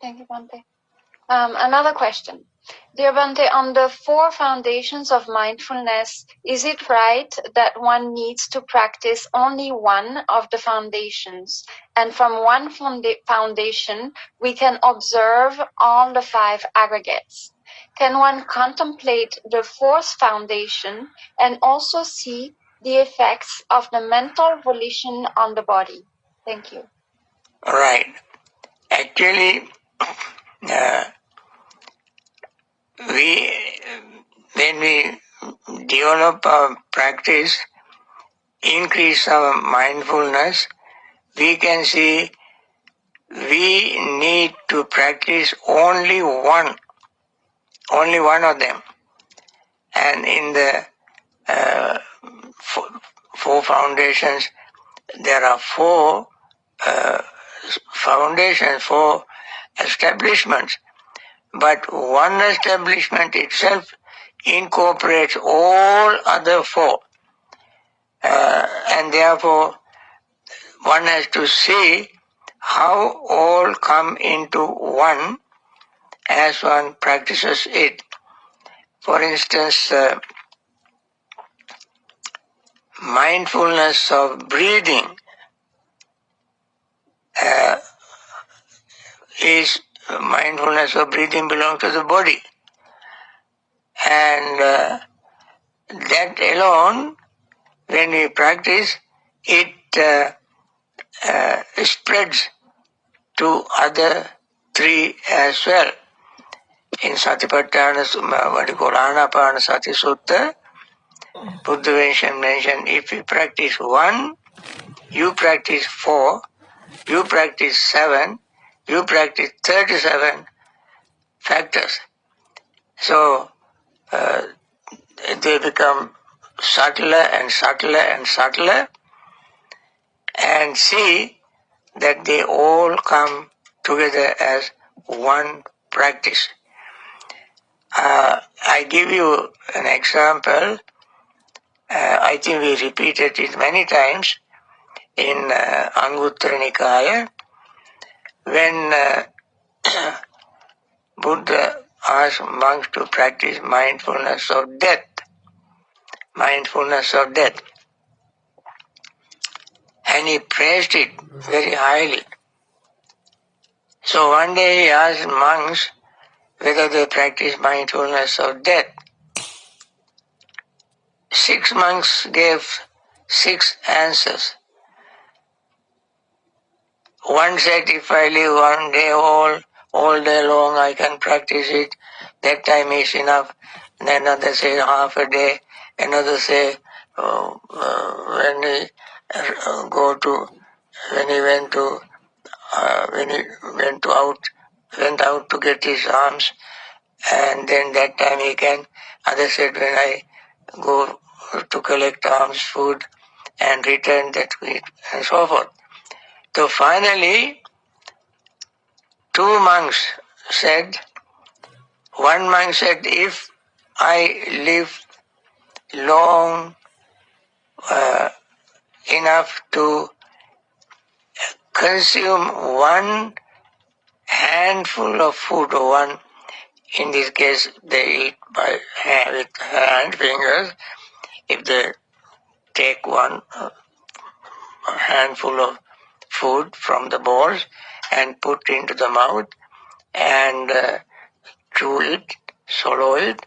Thank you, Bhante. Another question. Dear Bhante, on the 4 foundations of mindfulness, is it right that one needs to practice only one of the foundations? And from one foundation, we can observe all the 5 aggregates. Can one contemplate the 4th foundation and also see the effects of the mental volition on the body? Thank you. Right. Actually, when we develop our practice, increase our mindfulness, we can see we need to practice only one of them. And in the 4 foundations, there are 4 foundations, 4 establishments. But one establishment itself incorporates all other 4. And therefore, one has to see how all come into one as one practices it. For instance, mindfulness of breathing mindfulness of breathing belongs to the body. And that alone, when we practice, it spreads to other 3 as well. In Satipatthana, what you call Anapanasati Sutta, Buddha mentioned, if you practice 1, you practice 4, you practice 7, you practice 37 factors. So they become subtler and subtler and subtler, and see that they all come together as one practice. I give you an example. I think we repeated it many times in Anguttara Nikaya, when Buddha asked monks to practice mindfulness of death. Mindfulness of death. And he praised it very highly. So one day he asked monks whether they practice mindfulness of death. 6 monks gave 6 answers. One said, if I live one day all day long, I can practice it. That time is enough. And another said half a day. Another said when he went out to get his arms, and then that time he can. Other said when I go to collect alms, food, and return that week, and so forth. So finally, 2 monks said, one monk said, if I live long enough to consume one handful of food, or one, in this case they eat by hand, with hand fingers, if they take one handful of food from the bowls and put into the mouth and chew it, swallow it.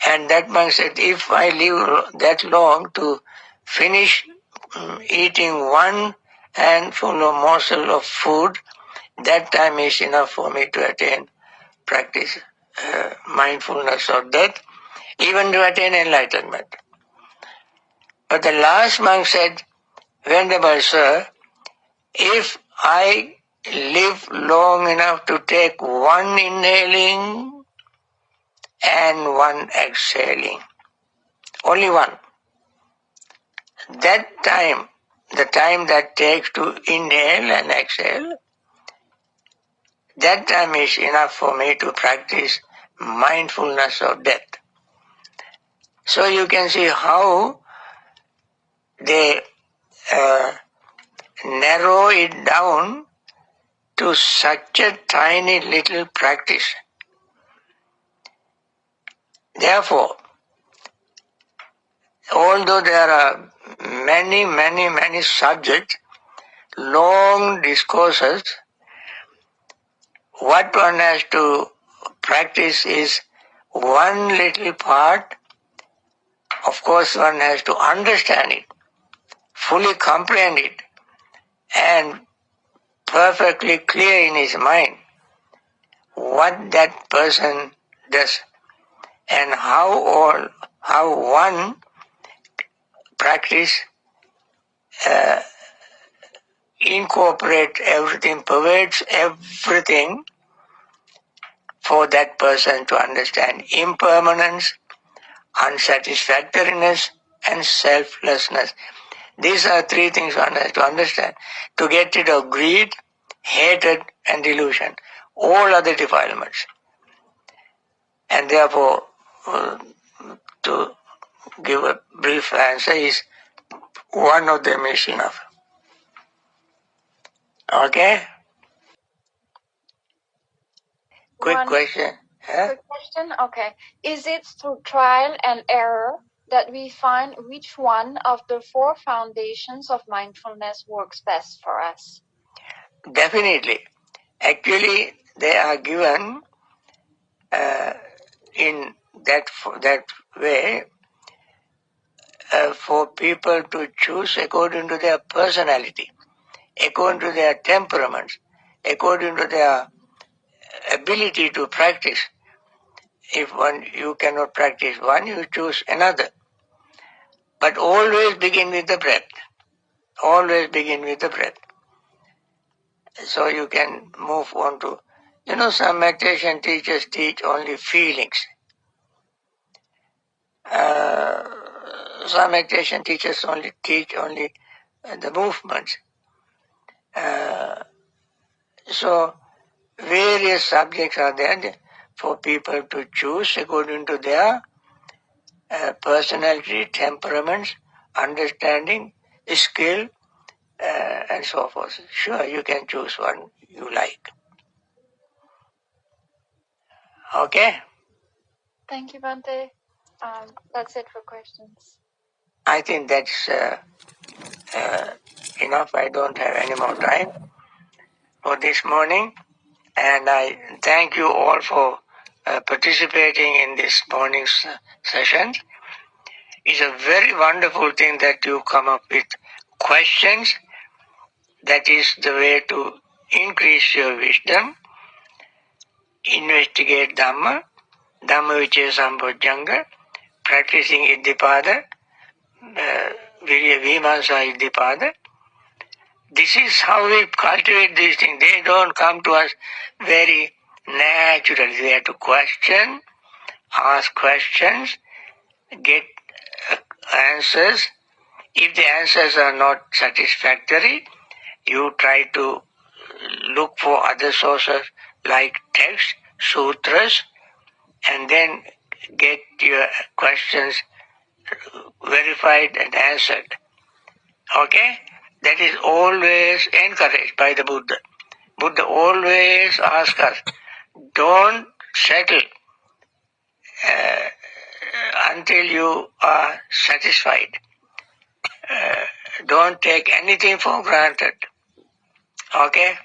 And that monk said, if I live that long to finish eating one handful or morsel of food, that time is enough for me to attain practice mindfulness of death, even to attain enlightenment. But the last monk said, Venerable Sir, if I live long enough to take one inhaling and one exhaling, only one, that time, the time that takes to inhale and exhale, that time is enough for me to practice mindfulness of death. So you can see how they narrow it down to such a tiny little practice. Therefore, although there are many subjects, long discourses, what one has to practice is one little part. Of course, one has to understand it, fully comprehend it, and perfectly clear in his mind what that person does and how one practice incorporate everything, pervades everything for that person to understand impermanence, unsatisfactoriness, and selflessness. These are three things one has to understand to get rid of greed, hatred, and delusion, all other defilements. And therefore, to give a brief answer is one of them is enough. Okay? Quick question. Huh? Quick question. Okay. Is it through trial and error that we find which one of the four foundations of mindfulness works best for us? Definitely. Actually, they are given in that way for people to choose according to their personality, according to their temperaments, according to their ability to practice. If you cannot practice one, you choose another. But always begin with the breath. Always begin with the breath. So you can move on to, some meditation teachers teach only feelings. Some meditation teachers teach only the movements. So various subjects are there for people to choose according to their personality, temperaments, understanding, skill, and so forth. Sure, you can choose one you like. Okay? Thank you, Bhante. That's it for questions. I think that's enough. I don't have any more time for this morning. And I thank you all for participating in this morning's session. It's a very wonderful thing that you come up with questions. That is the way to increase your wisdom, investigate Dhamma, Dhamma Vicaya Sambhojjhanga, practicing Iddhipada, Virya Vimamsa Iddhipada. This is how we cultivate these things. They don't come to us very naturally. We have to question, ask questions, get answers. If the answers are not satisfactory, you try to look for other sources like texts, sutras, and then get your questions verified and answered. Okay? That is always encouraged by the Buddha. Buddha always asks us, don't settle until you are satisfied. Don't take anything for granted. Okay?